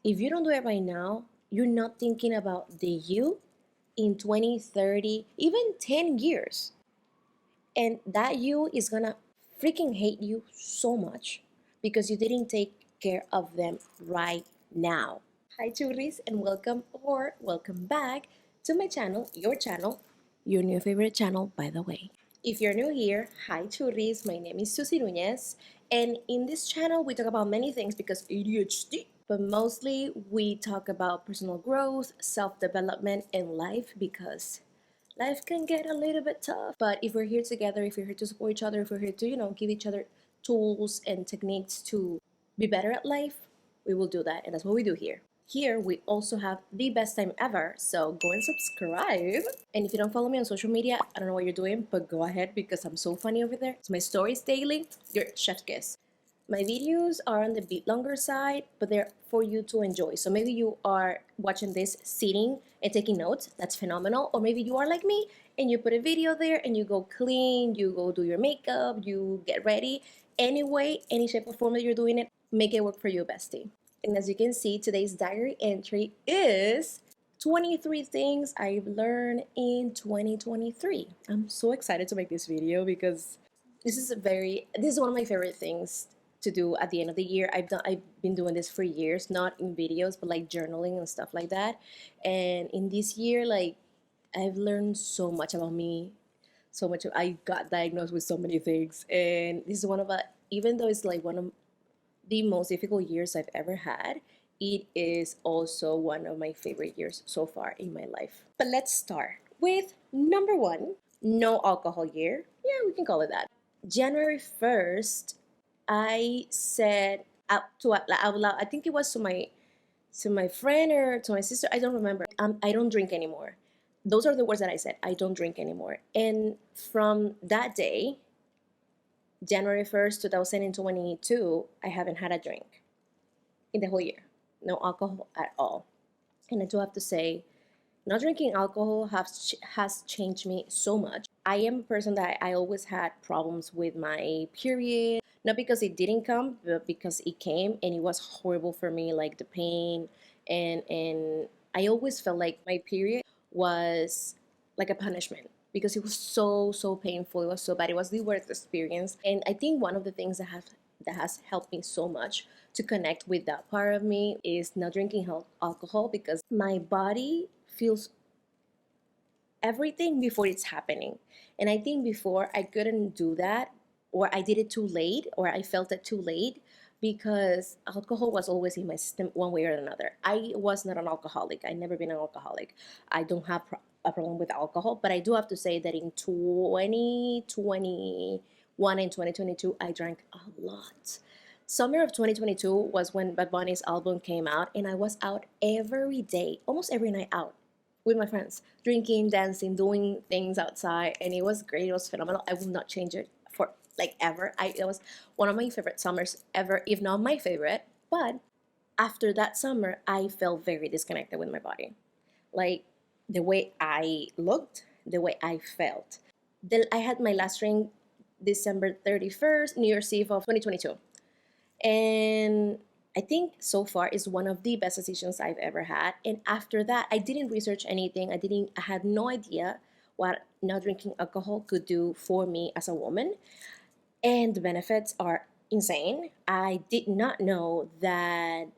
If you don't do it right now, you're not thinking about the you in 20, 30, even 10 years. And that you is gonna freaking hate you so much because you didn't take care of them right now. Hi, Churris, and welcome back to my channel, your new favorite channel, by the way. If you're new here, hi, Churris. My name is Sussy Nunez, and in this channel, we talk about many things because ADHD. But mostly, we talk about personal growth, self development, and life because life can get a little bit tough. But if we're here together, if we're here to support each other, if we're here to, give each other tools and techniques to be better at life, we will do that. And that's what we do here. Here, we also have the best time ever. So go and subscribe. And if you don't follow me on social media, I don't know what you're doing, but go ahead because I'm so funny over there. It's my stories daily. Your chef's kiss. My videos are on the bit longer side, but they're for you to enjoy. So maybe you are watching this sitting and taking notes. That's phenomenal. Or maybe you are like me and you put a video there and you go clean, you go do your makeup, you get ready. Anyway, any shape or form that you're doing it, make it work for you, bestie. And as you can see, today's diary entry is 23 things I've learned in 2023. I'm so excited to make this video because this is one of my favorite things to do at the end of the year. I've been doing this for years, not in videos, but like journaling and stuff like that. And in this year, like I've learned so much about me, so much. I got diagnosed with so many things, and this is even though it's like one of the most difficult years I've ever had, it is also one of my favorite years so far in my life. But let's start with number one, no alcohol year. Yeah, we can call it that. January 1st, I said out loud, I think it was to my friend or to my sister, I don't remember. I don't drink anymore. Those are the words that I said. I don't drink anymore. And from that day, January 1st, 2022, I haven't had a drink in the whole year. No alcohol at all. And I do have to say, not drinking alcohol has changed me so much. I am a person that I always had problems with my period, not because it didn't come, but because it came and it was horrible for me, like the pain, and I always felt like my period was like a punishment because it was so painful. It was so bad. It was the worst experience. And I think one of the things that has helped me so much to connect with that part of me is not drinking alcohol because my body feels everything before it's happening. And I think before I couldn't do that, or I did it too late, or I felt it too late because alcohol was always in my system one way or another. I was not an alcoholic. I never been an alcoholic. I don't have a problem with alcohol, but I do have to say that in 2021 and 2022, I drank a lot. Summer of 2022 was when Bad Bunny's album came out, and I was out every day, almost every night out with my friends, drinking, dancing, doing things outside, and it was great. It was phenomenal. I will not change it for like ever. It was one of my favorite summers ever, if not my favorite. But after that summer, I felt very disconnected with my body, like the way I looked, the way I felt. I had my last drink December 31st, New Year's Eve of 2022. And I think so far is one of the best decisions I've ever had. And after that, I didn't research anything. I had no idea what not drinking alcohol could do for me as a woman. And the benefits are insane. I did not know that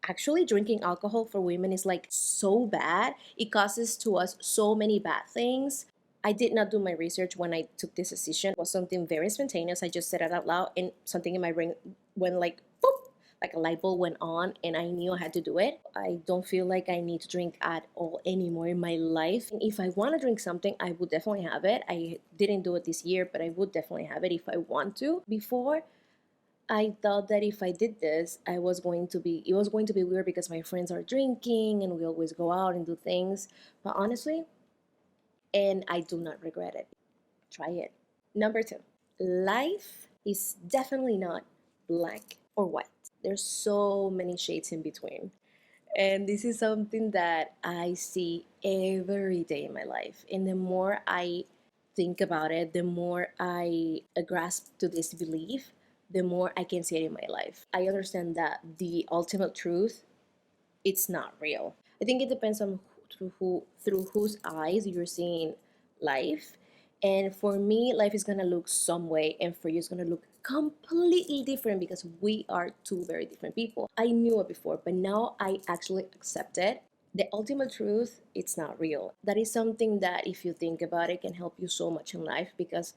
actually drinking alcohol for women is like so bad. It causes to us so many bad things. I did not do my research when I took this decision. It was something very spontaneous. I just said it out loud and something in my brain went like boop, like a light bulb went on and I knew I had to do it. I don't feel like I need to drink at all anymore in my life. And if I want to drink something, I would definitely have it. I didn't do it this year, but I would definitely have it if I want to. Before, I thought that if I did this, it was going to be weird because my friends are drinking and we always go out and do things. But honestly, and I do not regret it. Try it. Number two, life is definitely not black or white. There's so many shades in between. And this is something that I see every day in my life. And the more I think about it, the more I grasp to this belief, the more I can see it in my life. I understand that the ultimate truth it's not real. I think it depends on through whose eyes you're seeing life. And for me, life is gonna look some way, and for you, it's gonna look completely different because we are two very different people. I knew it before, but now I actually accept it. The ultimate truth, it's not real. That is something that, if you think about it, can help you so much in life because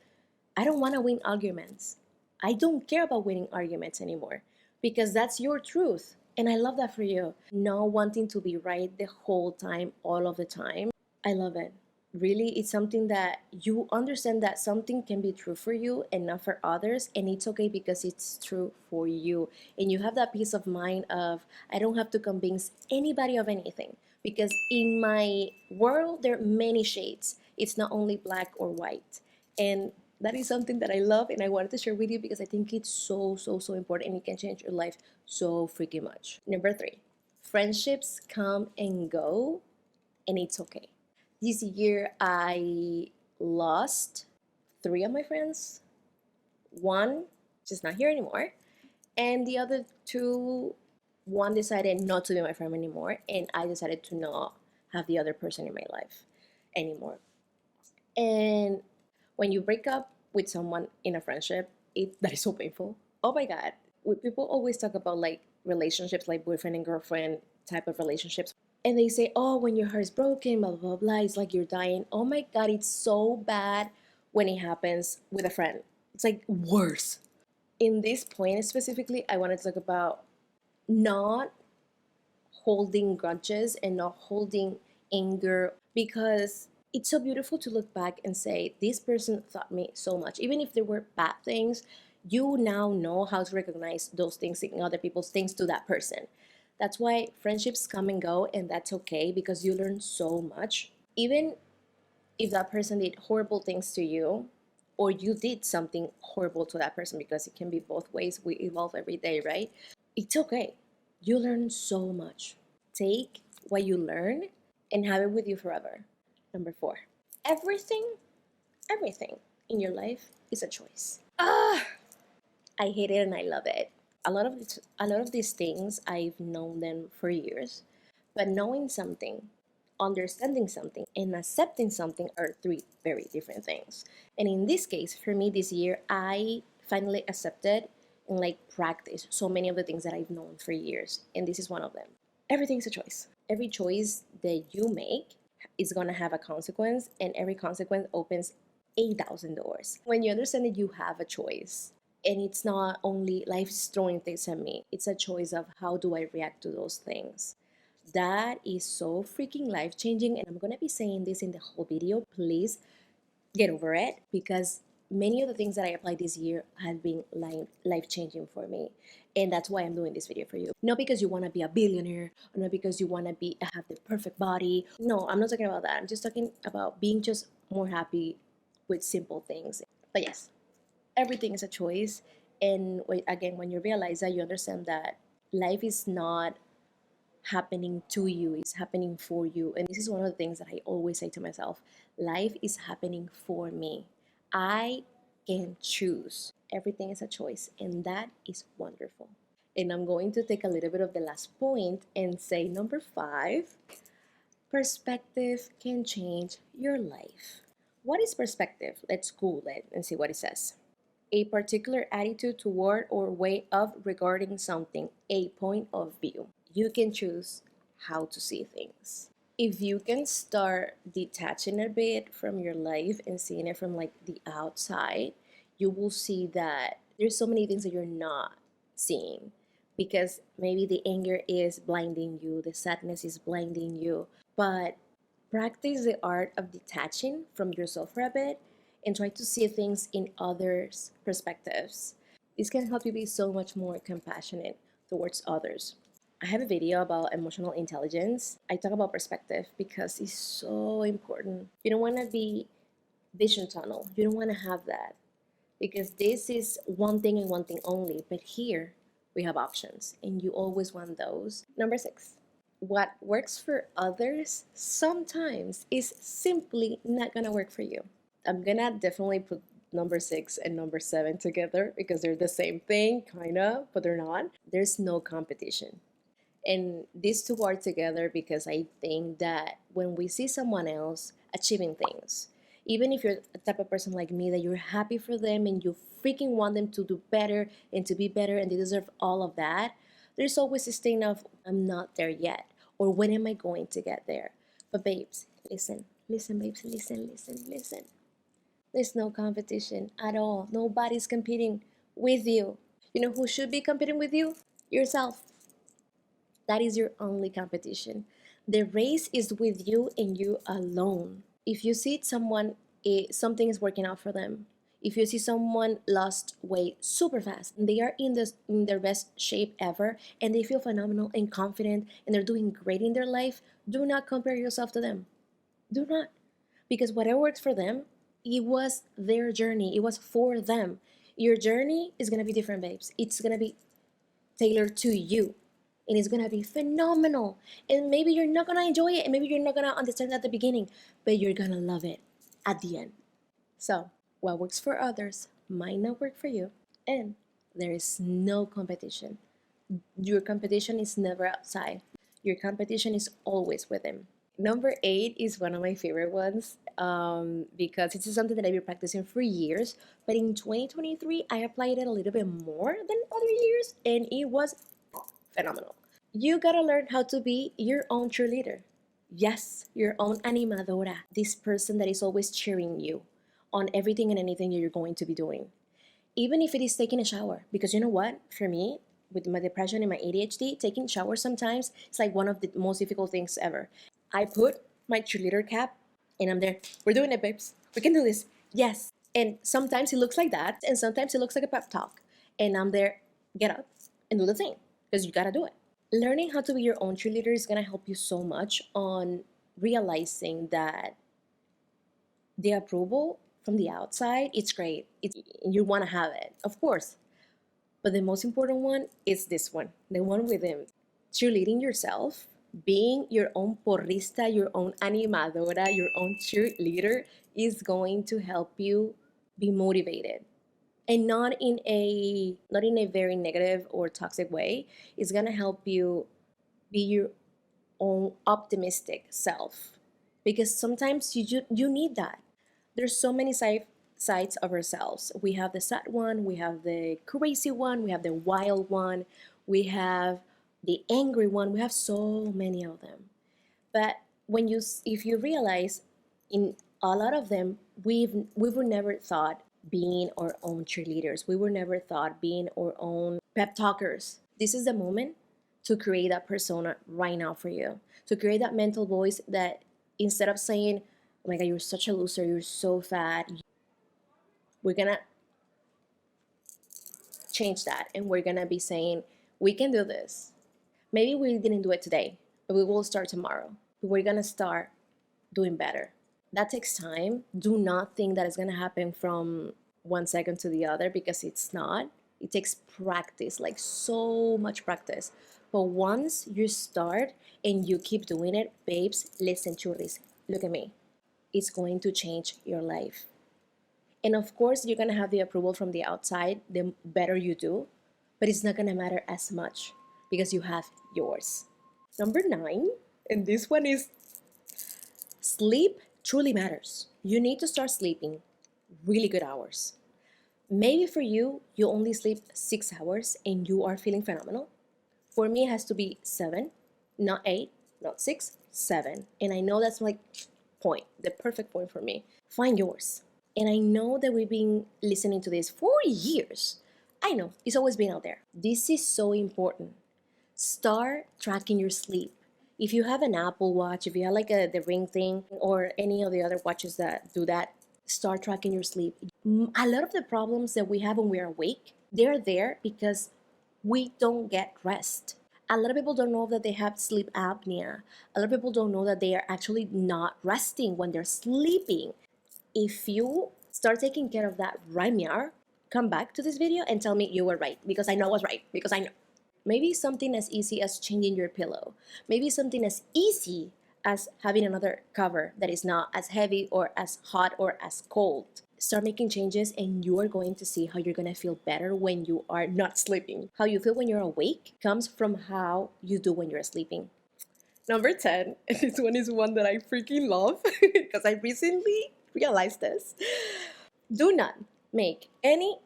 I don't want to win arguments. I don't care about winning arguments anymore because that's your truth. And I love that for you. Not wanting to be right the whole time, all of the time. I love it. Really, it's something that you understand that something can be true for you and not for others, and it's okay because it's true for you. And you have that peace of mind of, I don't have to convince anybody of anything because in my world, there are many shades. It's not only black or white. And that is something that I love and I wanted to share with you because I think it's so, so, so important and it can change your life so freaking much. Number 3, friendships come and go and it's okay. This year I lost 3 of my friends. One just not here anymore, and the other 2, one decided not to be my friend anymore, and I decided to not have the other person in my life anymore. And when you break up with someone in a friendship, that is so painful. Oh my god. People always talk about like relationships, like boyfriend and girlfriend type of relationships. And they say, oh, when your heart is broken, blah, blah, blah, it's like you're dying. Oh my god, it's so bad when it happens with a friend. It's like worse. In this point specifically, I wanted to talk about not holding grudges and not holding anger because it's so beautiful to look back and say, this person taught me so much. Even if there were bad things, you now know how to recognize those things in other people's things to that person. That's why friendships come and go, and that's okay because you learn so much. Even if that person did horrible things to you, or you did something horrible to that person, because it can be both ways. We evolve every day, right? It's okay. You learn so much. Take what you learn and have it with you forever. Number 4, everything in your life is a choice. I hate it and I love it. A lot of these things, I've known them for years, but knowing something, understanding something, and accepting something are 3 very different things. And in this case, for me this year, I finally accepted and like practice so many of the things that I've known for years, and this is one of them. Everything's a choice. Every choice that you make is gonna have a consequence, and every consequence opens 8,000 doors. When you understand that you have a choice, and it's not only life's throwing things at me, it's a choice of how do I react to those things. That is so freaking life changing, and I'm gonna be saying this in the whole video. Please get over it because many of the things that I applied this year have been life changing for me. And that's why I'm doing this video for you. Not because you want to be a billionaire, or not because you want to be have the perfect body. No, I'm not talking about that. I'm just talking about being just more happy with simple things. But yes, everything is a choice. And again, when you realize that, you understand that life is not happening to you, it's happening for you. And this is one of the things that I always say to myself, life is happening for me. I can choose. Everything is a choice, and that is wonderful. And I'm going to take a little bit of the last point and say number 5, perspective can change your life. What is perspective? Let's Google it and see what it says. A particular attitude toward or way of regarding something, a point of view. You can choose how to see things. If you can start detaching a bit from your life and seeing it from like the outside, you will see that there's so many things that you're not seeing because maybe the anger is blinding you, the sadness is blinding you. But practice the art of detaching from yourself for a bit and try to see things in others' perspectives. This can help you be so much more compassionate towards others. I have a video about emotional intelligence. I talk about perspective because it's so important. You don't want to be vision tunnel. You don't want to have that because this is one thing and one thing only. But here we have options and you always want those. Number 6, what works for others sometimes is simply not gonna work for you. I'm gonna definitely put number 6 and number 7 together because they're the same thing, kind of, but they're not. There's no competition. And these two are together because I think that when we see someone else achieving things, even if you're a type of person like me that you're happy for them and you freaking want them to do better and to be better and they deserve all of that, there's always this thing of, I'm not there yet, or when am I going to get there? But babes, listen, listen, babes, listen, listen, listen. There's no competition at all. Nobody's competing with you. You know who should be competing with you? Yourself. That is your only competition. The race is with you and you alone. If you see someone, something is working out for them. If you see someone lost weight super fast and they are in their best shape ever and they feel phenomenal and confident and they're doing great in their life, do not compare yourself to them. Do not. Because whatever works for them, it was their journey. It was for them. Your journey is going to be different, babes. It's going to be tailored to you. And it's going to be phenomenal. And maybe you're not going to enjoy it. And maybe you're not going to understand it at the beginning. But you're going to love it at the end. So, what works for others might not work for you. And there is no competition. Your competition is never outside. Your competition is always within. Number 8 is one of my favorite ones because it's something that I've been practicing for years. But in 2023, I applied it a little bit more than other years, and it was phenomenal. You gotta learn how to be your own cheerleader. Yes, your own animadora. This person that is always cheering you on everything and anything you're going to be doing. Even if it is taking a shower. Because you know what? For me, with my depression and my ADHD, taking showers sometimes is like one of the most difficult things ever. I put my cheerleader cap and I'm there. We're doing it, babes. We can do this. Yes. And sometimes it looks like that. And sometimes it looks like a pep talk. And I'm there, get up and do the thing. Because you gotta do it. Learning how to be your own cheerleader is gonna help you so much on realizing that the approval from the outside, it's great. You wanna have it, of course. But the most important one is this one, the one within. Cheerleading yourself, being your own porrista, your own animadora, your own cheerleader is going to help you be motivated. And not in a very negative or toxic way. It's gonna help you be your own optimistic self. Because sometimes you need that. There's so many sides of ourselves. We have the sad one, we have the crazy one, we have the wild one, we have the angry one. We have so many of them. But if you realize, in a lot of them, we were never thought being our own cheerleaders. We were never thought being our own pep talkers. This is the moment to create that persona right now for you. To create that mental voice that instead of saying, oh my God, you're such a loser, you're so fat, we're gonna change that and we're gonna be saying, we can do this. Maybe we didn't do it today, but we will start tomorrow. We're gonna start doing better. That takes time. Do not think that it's gonna happen from one second to the other, because it's not. It takes practice, like so much practice. But once you start and you keep doing it, babes, listen, Churris, look at me. It's going to change your life. And of course, you're gonna have the approval from the outside, the better you do, but it's not gonna matter as much because you have yours. Number 9, and this one is sleep truly matters. You need to start sleeping really good hours. Maybe for you, you only sleep 6 hours and you are feeling phenomenal. For me, it has to be 7, not 8, not 6, 7. And I know that's like the perfect point for me. Find yours. And I know that we've been listening to this for years. I know, it's always been out there. This is so important. Start tracking your sleep. If you have an Apple Watch, if you have like the Ring thing, or any of the other watches that do that, start tracking your sleep. A lot of the problems that we have when we are awake, they're there because we don't get rest. A lot of people don't know that they have sleep apnea. A lot of people don't know that they are actually not resting when they're sleeping. If you start taking care of that right now, come back to this video and tell me you were right, because I know I was right, because I know. Maybe something as easy as changing your pillow. Maybe something as easy as having another cover that is not as heavy or as hot or as cold. Start making changes, and you are going to see how you're going to feel better when you are not sleeping. How you feel when you're awake comes from how you do when you're sleeping. Number 10, and this one is one that I freaking love because I recently realized this. Do not make any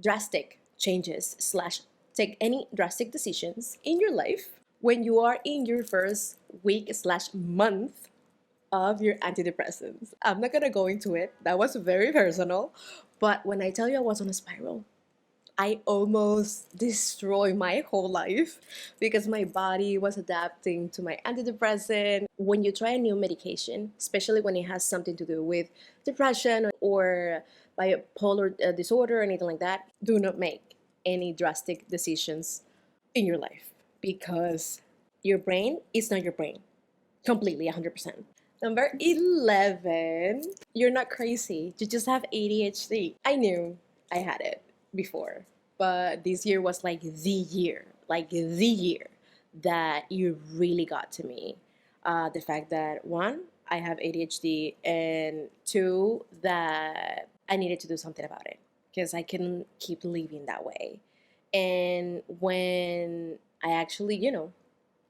drastic changes slash take any drastic decisions in your life when you are in your first week slash month of your antidepressants. I'm not gonna go into it. That was very personal. But when I tell you I was on a spiral, I almost destroyed my whole life because my body was adapting to my antidepressant. When you try a new medication, especially when it has something to do with depression or bipolar disorder or anything like that, do not make any drastic decisions in your life because your brain is not your brain completely 100%. Number 11, you're not crazy. You just have ADHD. I knew I had it before, but this year was like the year that you really got to me. The fact that one, I have ADHD, and two, that I needed to do something about it because I couldn't keep living that way. And when I actually,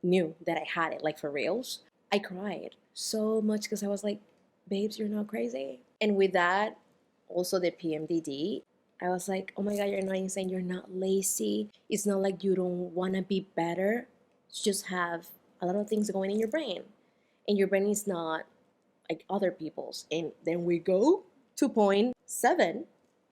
knew that I had it, like for reals, I cried so much because I was like, babes, you're not crazy. And with that, also the PMDD, I was like, oh my God, you're not insane. You're not lazy. It's not like you don't want to be better. You just have a lot of things going in your brain. And your brain is not like other people's. And then we go to point 7.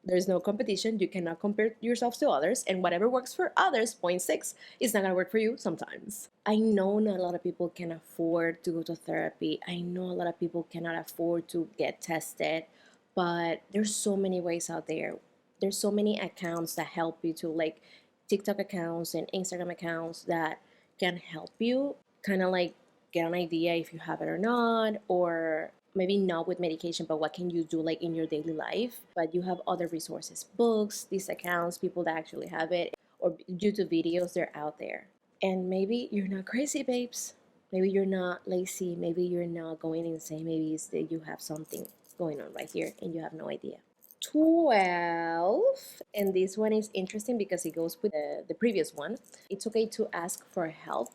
There's no competition. You cannot compare yourself to others. And whatever works for others, point 6, is not going to work for you sometimes. I know not a lot of people can afford to go to therapy. I know a lot of people cannot afford to get tested. But there's so many ways out there. There's so many accounts that help you to, like TikTok accounts and Instagram accounts that can help you kind of like get an idea if you have it or not, or maybe not with medication, but what can you do like in your daily life. But you have other resources, books, these accounts, people that actually have it, or YouTube videos, they're out there. And maybe you're not crazy, babes. Maybe you're not lazy. Maybe you're not going insane. Maybe it's that you have something going on right here and you have no idea. 12, and this one is interesting because it goes with the previous one. It's okay to ask for help,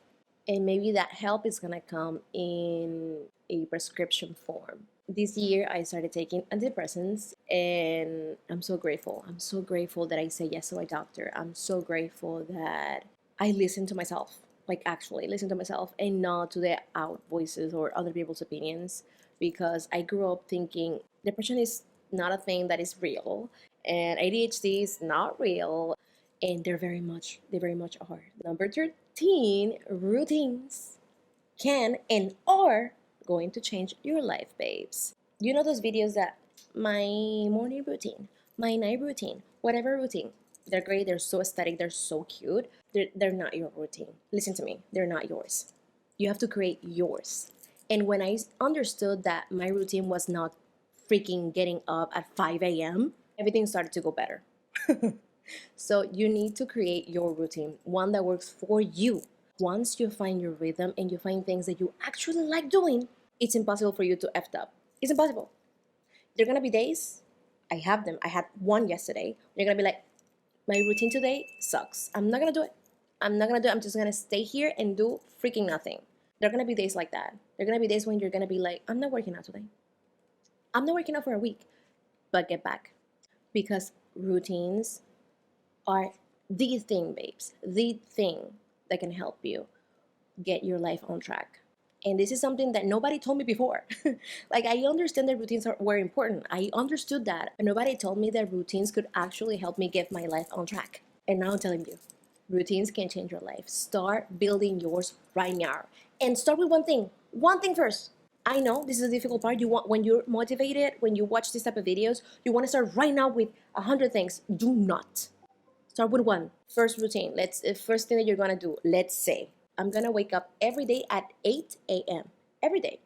and maybe that help is gonna come in a prescription form. This year I started taking antidepressants, and I'm so grateful. I'm so grateful that I say yes to my doctor. I'm so grateful that I listen to myself, like actually listen to myself and not to the out voices or other people's opinions, because I grew up thinking depression is not a thing that is real and ADHD is not real, and they very much are. Number 13, routines can and are going to change your life, babes. You know those videos that my morning routine, my night routine, whatever routine, they're great, they're so aesthetic, they're so cute. They're not your routine. Listen to me, they're not yours. You have to create yours. And when I understood that my routine was not freaking getting up at 5 a.m., everything started to go better. So you need to create your routine, one that works for you. Once you find your rhythm and you find things that you actually like doing, it's impossible for you to F up. It's impossible. There are gonna be days, I have them. I had one yesterday. You're gonna be like, my routine today sucks. I'm not gonna do it. I'm not gonna do it. I'm just gonna stay here and do freaking nothing. There are gonna be days like that. There are gonna be days when you're gonna be like, I'm not working out today. I'm not working out for a week, but get back. Because routines are the thing, babes, the thing that can help you get your life on track. And this is something that nobody told me before. Like, I understand that routines were important. I understood that. But nobody told me that routines could actually help me get my life on track. And now I'm telling you, routines can change your life. Start building yours right now. And start with one thing. One thing first. I know this is a difficult part. You want, when you're motivated, when you watch this type of videos, you want to start right now with 100 things. Do not. Start with one. First routine. First thing that you're gonna do. Let's say I'm gonna wake up every day at 8 a.m. every day.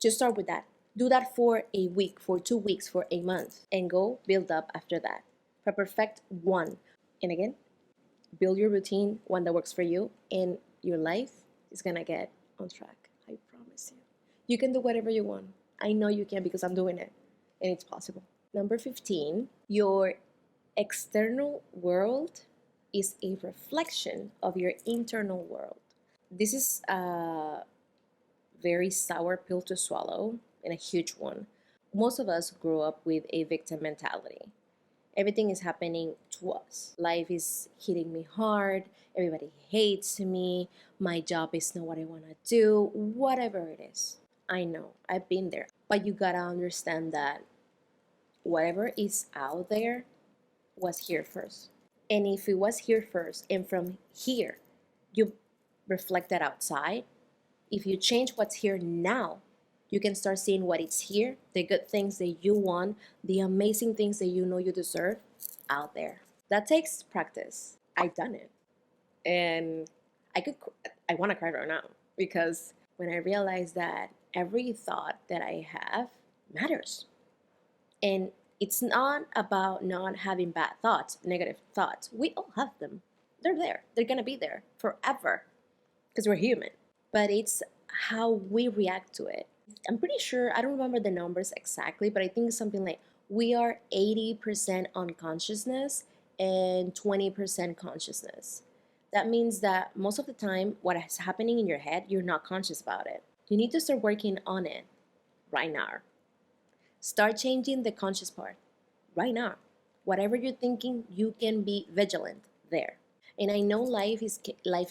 Just start with that. Do that for a week, for 2 weeks, for a month, and go build up after that. Perfect one. And again, build your routine, one that works for you, and your life is gonna get on track. I promise you. You can do whatever you want. I know you can because I'm doing it, and it's possible. Number 15, your external world is a reflection of your internal world. This is a very sour pill to swallow and a huge one. Most of us grew up with a victim mentality. Everything is happening to us. Life is hitting me hard. Everybody hates me. My job is not what I want to do. Whatever it is. I know. I've been there. But you gotta understand that whatever is out there was here first. And if it was here first and from here you reflect that outside, if you change what's here now, you can start seeing what is here, the good things that you want, the amazing things that you know you deserve out there. That takes practice. I've done it. And I want to cry right now because when I realized that every thought that I have matters. And it's not about not having bad thoughts, negative thoughts. We all have them. They're there. They're going to be there forever because we're human. But it's how we react to it. I'm pretty sure, I don't remember the numbers exactly, but I think it's something like we are 80% unconsciousness and 20% consciousness. That means that most of the time, what is happening in your head, you're not conscious about it. You need to start working on it right now. Start changing the conscious part right now. Whatever you're thinking, you can be vigilant there. And I know life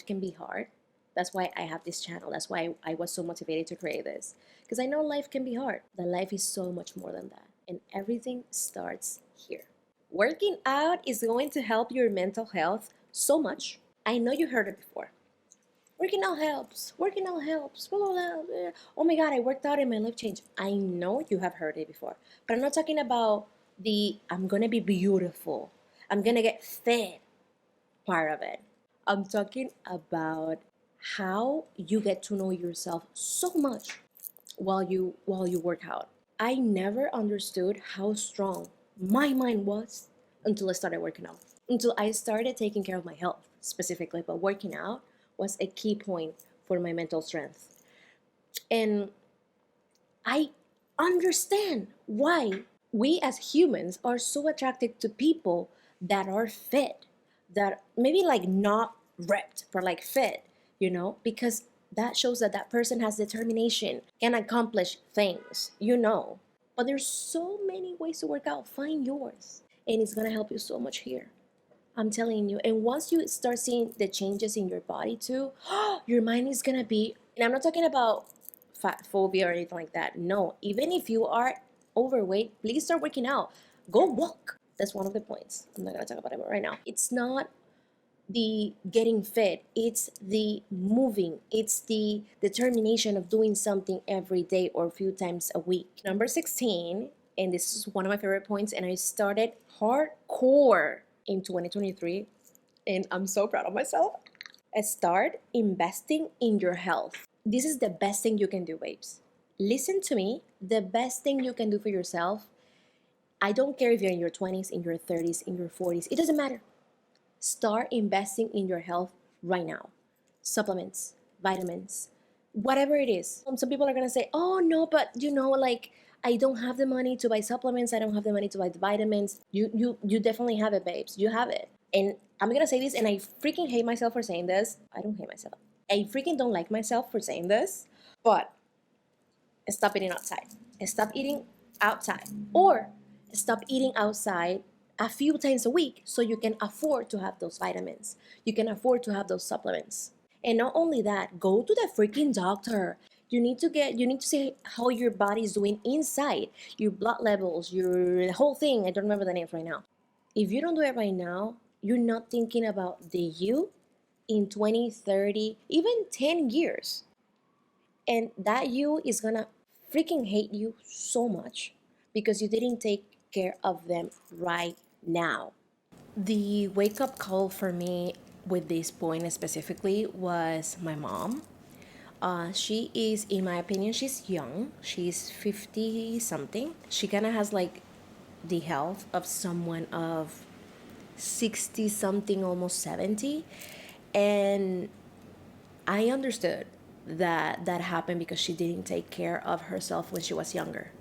can be hard. That's why I have this channel. That's why I was so motivated to create this. Because I know life can be hard. That life is so much more than that. And everything starts here. Working out is going to help your mental health so much. I know you heard it before. Working out helps. Working out helps. Blah, blah, blah. Oh my God, I worked out and my life changed. I know you have heard it before. But I'm not talking about the I'm going to be beautiful. I'm going to get fit part of it. I'm talking about how you get to know yourself so much while you work out. I never understood how strong my mind was until I started working out. Until I started taking care of my health specifically, but working out was a key point for my mental strength. And I understand why we as humans are so attracted to people that are fit, that maybe like not ripped, but like fit, because that shows that that person has determination, can accomplish things, But there's so many ways to work out. Find yours, and it's gonna help you so much here. I'm telling you. And once you start seeing the changes in your body too, your mind is gonna be, and I'm not talking about fat phobia or anything like that. No, even if you are overweight, please start working out. Go walk. That's one of the points. I'm not gonna talk about it right now. It's not the getting fit, it's the moving, it's the determination of doing something every day or a few times a week. Number 16, and this is one of my favorite points, and I started hardcore in 2023, and I'm so proud of myself. Start investing in your health. This is the best thing you can do, babes. Listen to me. The best thing you can do for yourself, I don't care if you're in your 20s, in your 30s, in your 40s, it doesn't matter. Start investing in your health right now. Supplements, vitamins, whatever it is. Some people are gonna say, oh no, but I don't have the money to buy supplements, I don't have the money to buy the vitamins. You definitely have it, babes. You have it. And I'm gonna say this, and I freaking hate myself for saying this. I don't hate myself. I freaking don't like myself for saying this, but stop eating outside. Stop eating outside. Or stop eating outside a few times a week so you can afford to have those vitamins. You can afford to have those supplements. And not only that, go to the freaking doctor. You need to see how your body is doing inside, your blood levels, the whole thing. I don't remember the names right now. If you don't do it right now, you're not thinking about the you in 20, 30, even 10 years. And that you is gonna freaking hate you so much because you didn't take care of them right now. The wake up call for me with this point specifically was my mom. She is, in my opinion, she's young. She's 50 something. She kind of has like the health of someone of 60 something, almost 70. And I understood that happened because she didn't take care of herself when she was younger.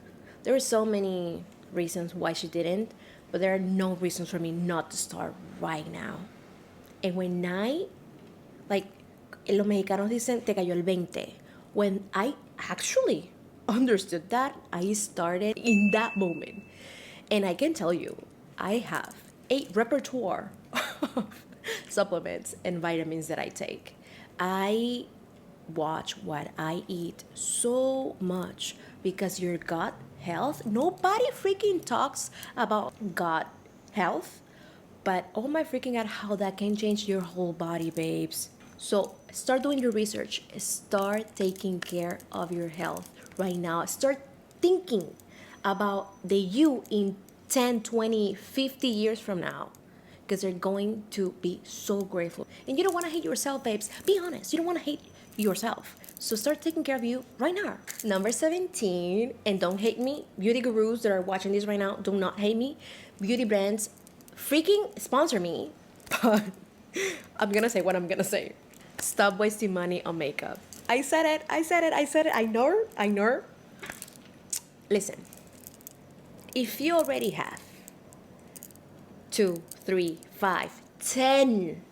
There were so many reasons why she didn't, but there are no reasons for me not to start right now. And when I, like, los mexicanos dicen, te cayó el 20. When I actually understood that, I started in that moment. And I can tell you, I have a repertoire of supplements and vitamins that I take. I watch what I eat so much because your gut health, nobody freaking talks about gut health, but oh my freaking god, how that can change your whole body, babes. So start doing your research, start taking care of your health right now, start thinking about the you in 10, 20, 50 years from now, because they're going to be so grateful. And you don't want to hate yourself, babes. Be honest, you don't want to hate yourself. So start taking care of you right now. Number 17, and don't hate me, beauty gurus that are watching this right now, do not hate me. Beauty brands, freaking sponsor me. But I'm gonna say what I'm gonna say. Stop wasting money on makeup. I said it. I know. Listen, if you already have 2, 3, 5, 10,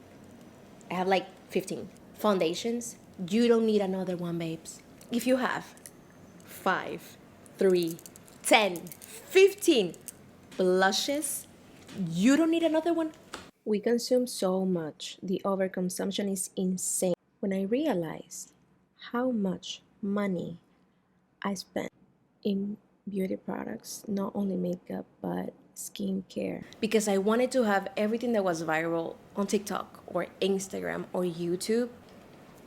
I have like 15 foundations, you don't need another one, babes. If you have 5, 3, 10, 15 blushes, you don't need another one. We consume so much. The overconsumption is insane. When I realized how much money I spent in beauty products, not only makeup, but skincare, because I wanted to have everything that was viral on TikTok or Instagram or YouTube,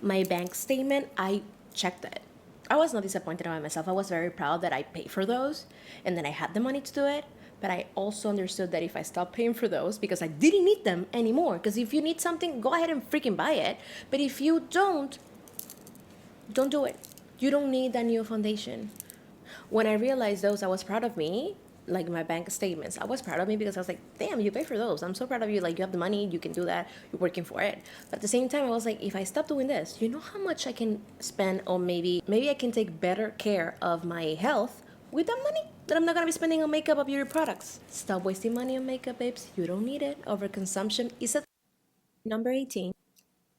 my bank statement, I checked it. I was not disappointed about myself. I was very proud that I paid for those and that I had the money to do it. But I also understood that if I stopped paying for those because I didn't need them anymore, because if you need something, go ahead and freaking buy it. But if you don't do it. You don't need that new foundation. When I realized those, I was proud of me, like my bank statements. I was proud of me because I was like, damn, you pay for those. I'm so proud of you. Like, you have the money, you can do that, you're working for it. But at the same time, I was like, if I stop doing this, you know how much I can spend, or maybe I can take better care of my health with that money that I'm not gonna be spending on makeup or beauty products. Stop wasting money on makeup, babes. You don't need it. Overconsumption is a... Number 18,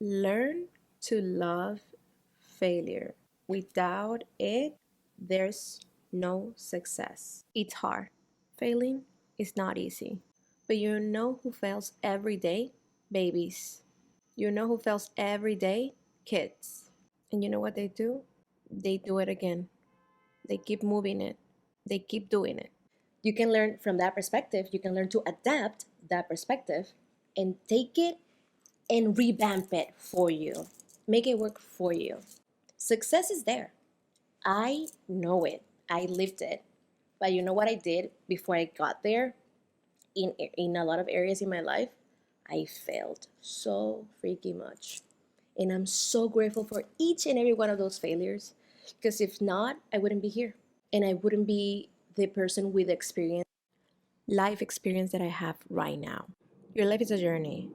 learn to love failure. Without it, there's no success. It's hard. Failing is not easy. But you know who fails every day? Babies. You know who fails every day? Kids. And you know what they do? They do it again. They keep moving it. They keep doing it. You can learn from that perspective. You can learn to adapt that perspective and take it and revamp it for you. Make it work for you. Success is there. I know it. I lived it. But you know what I did before I got there? In a lot of areas in my life, I failed so freaking much. And I'm so grateful for each and every one of those failures. Because if not, I wouldn't be here. And I wouldn't be the person with life experience that I have right now. Your life is a journey.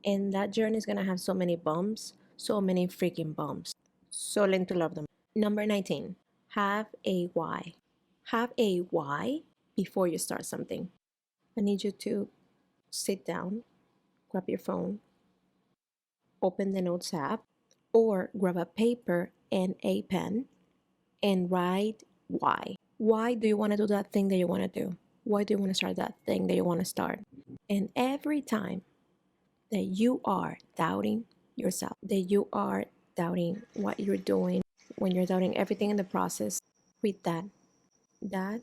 And that journey is going to have so many bumps, so many freaking bumps. So learn to love them. Number 19, have a why. Have a why before you start something. I need you to sit down, grab your phone, open the Notes app, or grab a paper and a pen and write why. Why do you want to do that thing that you want to do? Why do you want to start that thing that you want to start? And every time that you are doubting yourself, that you are doubting what you're doing, when you're doubting everything in the process, read that. That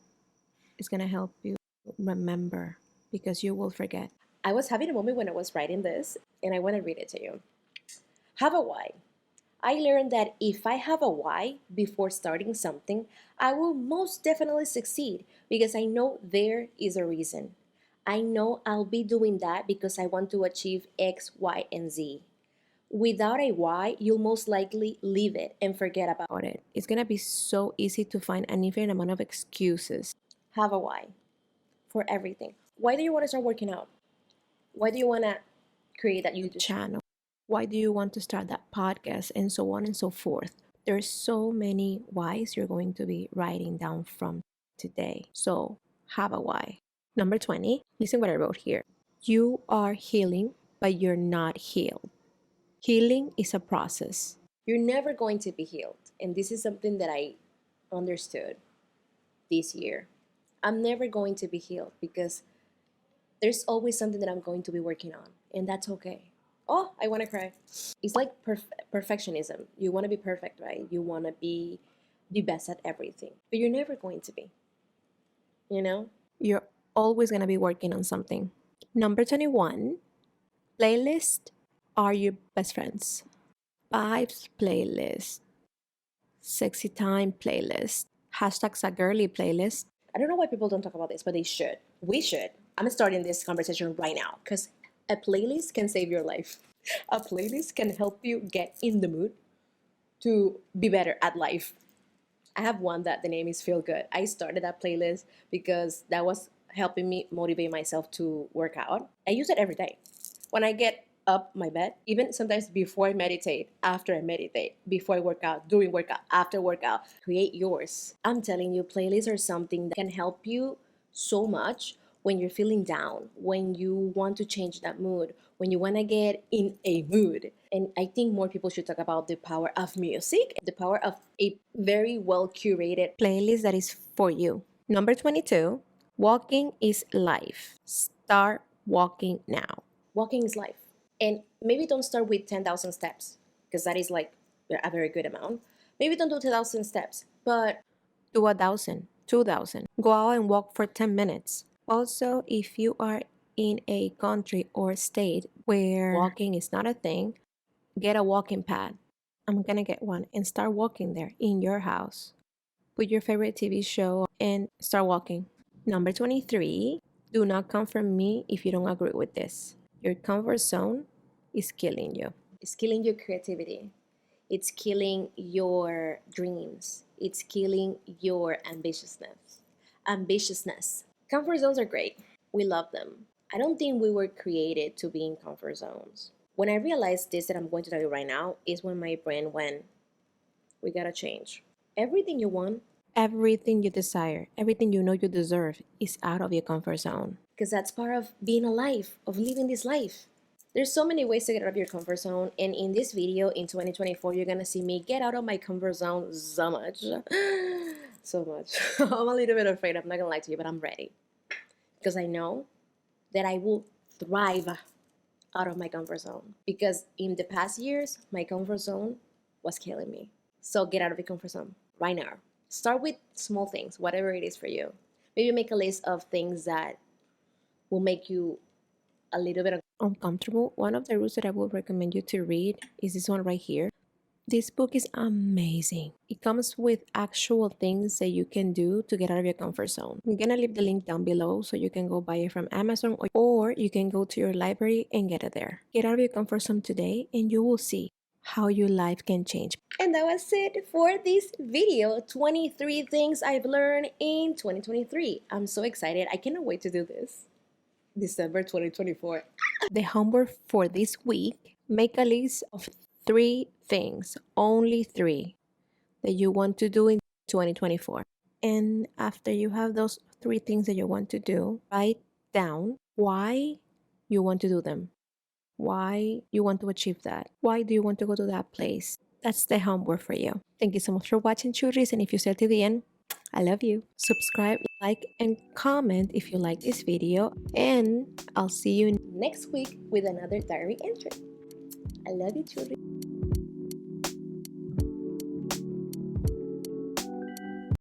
is going to help you remember, because you will forget. I was having a moment when I was writing this, and I want to read it to you. Have a why. I learned that if I have a why before starting something, I will most definitely succeed, because I know there is a reason. I know I'll be doing that because I want to achieve X, Y, and Z. Without a why, you'll most likely leave it and forget about it. It's going to be so easy to find an infinite amount of excuses. Have a why for everything. Why do you want to start working out? Why do you want to create that YouTube channel? Why do you want to start that podcast? And so on and so forth. There's so many whys you're going to be writing down from today. So have a why. Number 20, listen what I wrote here. You are healing, but you're not healed. Healing is a process. You're never going to be healed. And this is something that I understood this year. I'm never going to be healed because there's always something that I'm going to be working on, and that's okay. Oh, I want to cry. It's like perfectionism. You want to be perfect, right? You want to be the best at everything, but you're never going to be, you know? You're always going to be working on something. Number 21, playlist are your best friends. Vibes playlist, sexy time playlist, hashtags a girly playlist. I don't know why people don't talk about this, but they should. We should. I'm starting this conversation right now because a playlist can save your life. A playlist can help you get in the mood to be better at life. I have one that the name is Feel Good. I started that playlist because that was helping me motivate myself to work out. I use it every day. When I get up my bed, even sometimes before I meditate, after I meditate, before I work out, during workout, after workout, create yours. I'm telling you, playlists are something that can help you so much when you're feeling down, when you want to change that mood, when you want to get in a mood. And I think more people should talk about the power of music, the power of a very well curated playlist that is for you. Number 22, walking is life. Start walking now. Walking is life. And maybe don't start with 10,000 steps because that is like a very good amount. Maybe don't do 10,000 steps, but do 1,000, 2,000. Go out and walk for 10 minutes. Also, if you are in a country or state where walking is not a thing, get a walking pad. I'm gonna get one and start walking there in your house. Put your favorite TV show and start walking. Number 23, do not come from me if you don't agree with this. Your comfort zone is killing you. It's killing your creativity. It's killing your dreams. It's killing your ambitiousness. Comfort zones are great. We love them. I don't think we were created to be in comfort zones. When I realized this that I'm going to tell you right now is when my brain went, we gotta change. Everything you want, everything you desire, everything you know you deserve is out of your comfort zone. Because that's part of being alive, of living this life. There's so many ways to get out of your comfort zone, and in this video in 2024 you're gonna see me get out of my comfort zone so much. So much. I'm a little bit afraid, I'm not gonna lie to you, but I'm ready. Because I know that I will thrive out of my comfort zone. Because in the past years, my comfort zone was killing me. So get out of your comfort zone right now. Start with small things, whatever it is for you. Maybe make a list of things that will make you a little bit uncomfortable. One of the rules that I would recommend you to read is this one right here. This book is amazing. It comes with actual things that you can do to get out of your comfort zone. I'm gonna leave the link down below so you can go buy it from Amazon, or you can go to your library and get it there. Get out of your comfort zone today and you will see how your life can change. And that was it for this video. 23 things I've learned in 2023. I'm so excited. I cannot wait to do this. December 2024. The homework for this week, make a list of 3 things, only 3, that you want to do in 2024. And after you have those 3 things that you want to do, write down why you want to do them, why you want to achieve that, why do you want to go to that place. That's the homework for you. Thank you so much for watching, Churris, and if you stayed to the end, I love you. Subscribe, like, and comment if you like this video, and I'll see you next week with another diary entry. I love you, Churris.